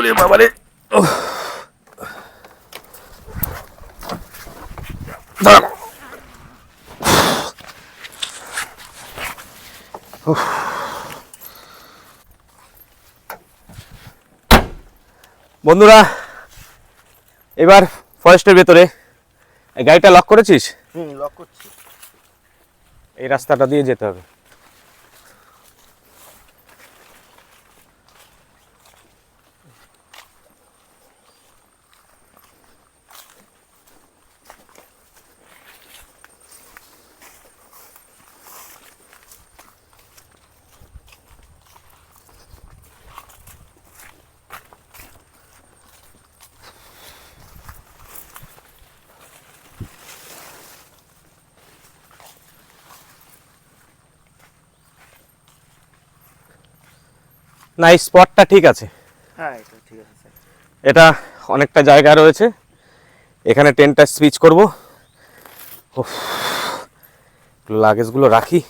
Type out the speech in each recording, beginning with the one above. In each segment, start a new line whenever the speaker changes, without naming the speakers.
ওরে বাবারে দাঁড়াও। বন্ধুরা এবার ফরেস্টের ভেতরে এই গাড়িটা লক করেছিস?
লক করছি।
এই রাস্তাটা দিয়ে যেতে হবে। না এই স্পটটা ঠিক আছে,
হ্যাঁ এটা ঠিক আছে স্যার।
এটা অনেকটা জায়গা রয়েছে, এখানে টেন্টটা সুইচ করব। লাগেজগুলো রাখি।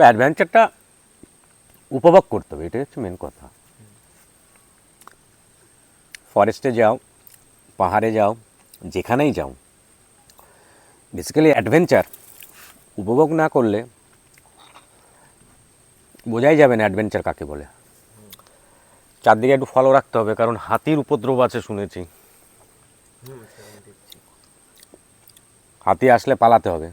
অ্যাডভেঞ্চারটা উপভোগ করতে হবে, এটাই হচ্ছে মেন কথা। ফরেস্টে যাও, পাহাড়ে যাও, যেখানেই যাও, বেসিক্যালি অ্যাডভেঞ্চার উপভোগ না করলে বোঝাই যাবে না অ্যাডভেঞ্চার কাকে বলে। চারদিকে একটু ফলো রাখতে হবে, কারণ হাতির উপদ্রব আছে শুনেছি। হাতি আসলে পালাতে হবে।